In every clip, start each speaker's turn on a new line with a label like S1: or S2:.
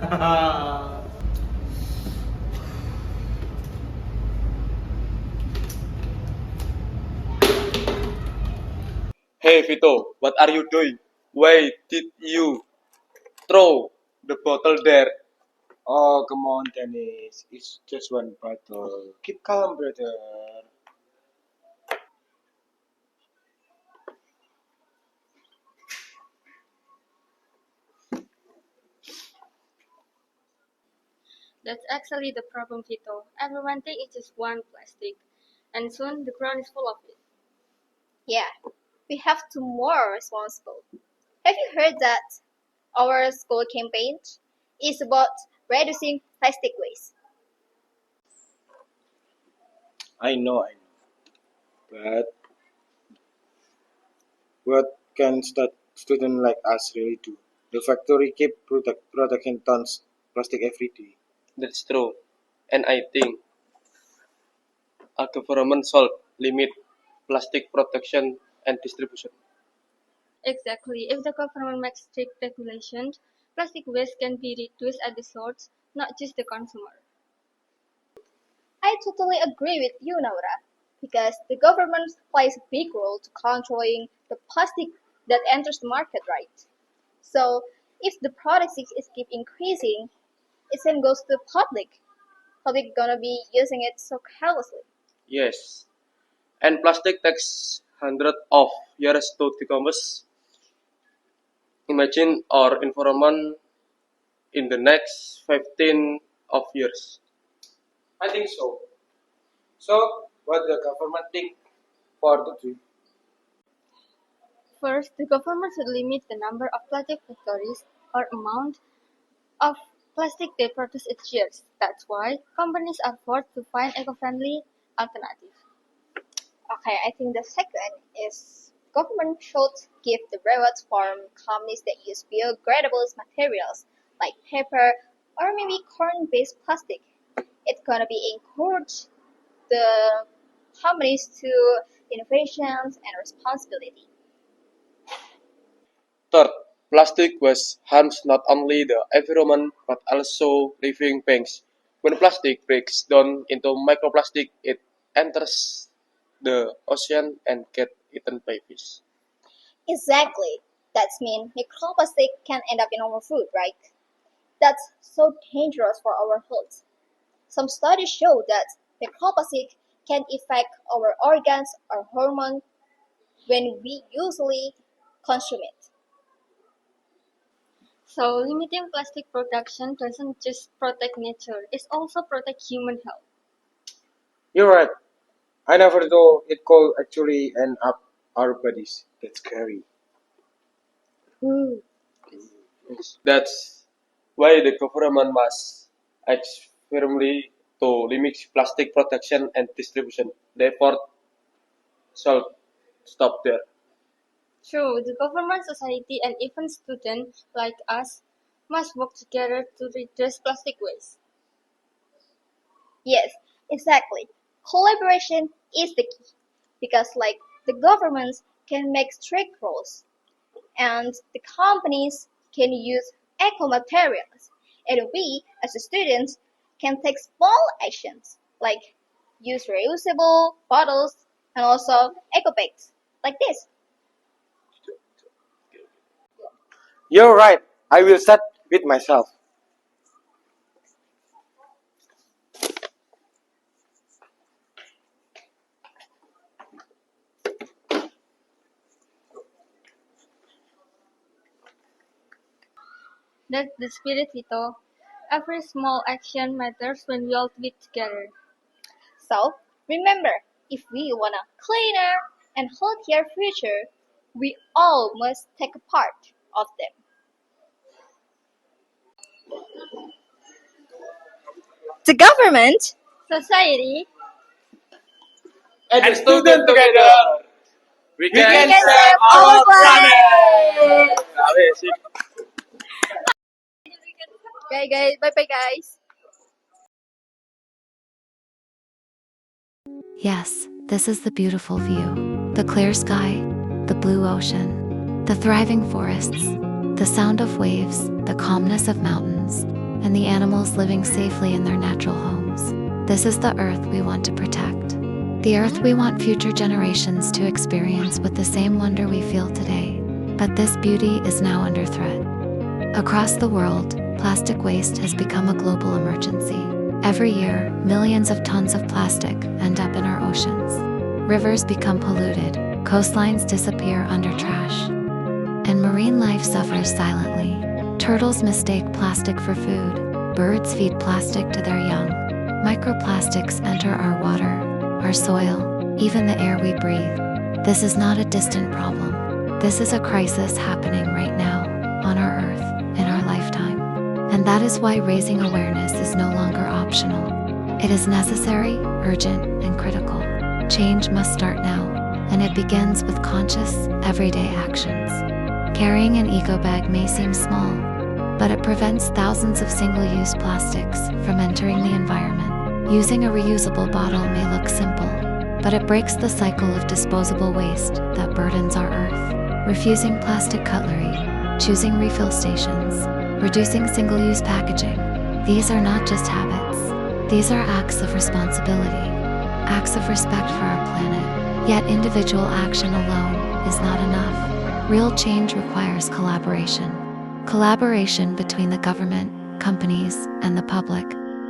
S1: Hey Vito, what are you doing? Why did you throw the bottle there?
S2: Oh, come on, Dennis. It's just one bottle. Keep calm, brother.
S3: That's actually the problem, Vito. Everyone thinks it's just one plastic, and soon the ground is full of it.
S4: Yeah, we have to be more responsible. Have you heard that our school campaign is about reducing plastic waste?
S2: I know. But what can students like us really do? The factory keep producing tons plastic every day.
S1: That's true. And I think a government should limit plastic production and distribution.
S3: Exactly. If the government makes strict regulations, plastic waste can be reduced at the source, not just the consumer.
S4: I totally agree with you, Naura, because the government plays a big role to controlling the plastic that enters the market, right? So if the product is keep increasing, it then goes to the public. Public gonna be using it so carelessly.
S1: Yes. And plastic takes hundreds of years to decompose. Imagine our environment in the next 15 of years.
S2: I think so. So, what the government think for the tree?
S3: First, the government should limit the number of plastic factories or amount of plastic they produce each year. That's why companies are forced to find eco-friendly alternatives.
S4: Okay, I think the second is government should give the rewards for companies that use biodegradable materials like paper or maybe corn-based plastic. It's gonna be encourage the companies to innovations and responsibility.
S1: Third, plastic waste harms not only the environment but also living beings. When plastic breaks down into microplastic, it enters the ocean and gets eaten by fish.
S4: Exactly. That's mean microplastic can end up in our food, right? That's so dangerous for our health. Some studies show that microplastic can affect our organs or hormones when we usually consume it.
S3: So limiting plastic production doesn't just protect nature, it also protects human health.
S2: You're right. I never thought it could actually end up our bodies. That's scary.
S4: Ooh.
S1: That's why the government must act firmly to limit plastic production and distribution. The effort should stop there.
S3: True, the government, society, and even students like us must work together to reduce plastic waste.
S4: Yes, exactly. Collaboration is the key because the governments can make strict rules and the companies can use eco materials and we as the students can take small actions like use reusable bottles and also eco bags like this.
S2: You're right. I will start with myself.
S3: That's the spirit, Vito. Every small action matters when we all do it together.
S4: So remember, if we want a cleaner and healthier future, we all must take a part of them. The government,
S3: Society,
S1: And student together, we
S4: we
S1: can
S4: can save our planet. Okay, guys. Bye, bye, guys.
S5: Yes, this is the beautiful view. The clear sky, the blue ocean, the thriving forests, the sound of waves, the calmness of mountains. and the animals living safely in their natural homes. This is the Earth we want to protect. The Earth we want future generations to experience with the same wonder we feel today. But this beauty is now under threat. Across the world, plastic waste has become a global emergency. Every year, millions of tons of plastic end up in our oceans. Rivers become polluted, coastlines disappear under trash, and marine life suffers silently. Turtles mistake plastic for food, birds feed plastic to their young. Microplastics enter our water, our soil, even the air we breathe. This is not a distant problem. This is a crisis happening right now, on our Earth, in our lifetime. And that is why raising awareness is no longer optional. It is necessary, urgent, and critical. Change must start now, and it begins with conscious, everyday actions. Carrying an eco bag may seem small, but it prevents thousands of single-use plastics from entering the environment. Using a reusable bottle may look simple, but it breaks the cycle of disposable waste that burdens our Earth. Refusing plastic cutlery, choosing refill stations, reducing single-use packaging. These are not just habits. These are acts of responsibility, acts of respect for our planet. Yet individual action alone is not enough. Real change requires collaboration. Collaboration between the government, companies, and the public.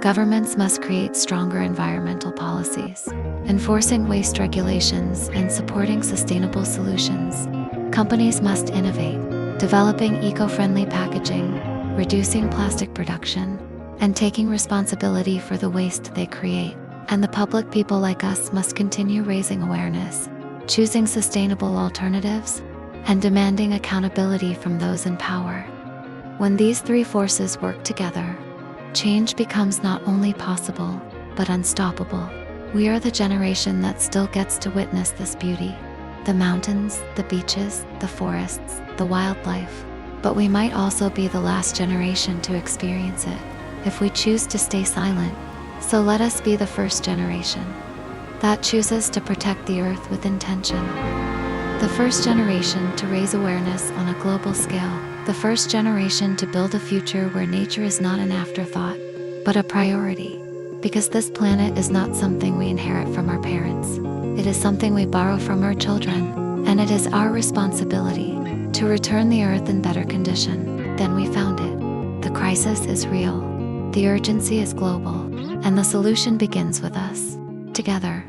S5: Governments must create stronger environmental policies, enforcing waste regulations and supporting sustainable solutions. Companies must innovate, developing eco-friendly packaging, reducing plastic production, and taking responsibility for the waste they create. And the public, people like us, must continue raising awareness, choosing sustainable alternatives, and demanding accountability from those in power. When these three forces work together, change becomes not only possible, but unstoppable. We are the generation that still gets to witness this beauty. The mountains, the beaches, the forests, the wildlife. But we might also be the last generation to experience it, if we choose to stay silent. So let us be the first generation that chooses to protect the Earth with intention. The first generation to raise awareness on a global scale. The first generation to build a future where nature is not an afterthought, but a priority. Because this planet is not something we inherit from our parents. It is something we borrow from our children, and it is our responsibility to return the Earth in better condition than we found it. The crisis is real, the urgency is global, and the solution begins with us, together.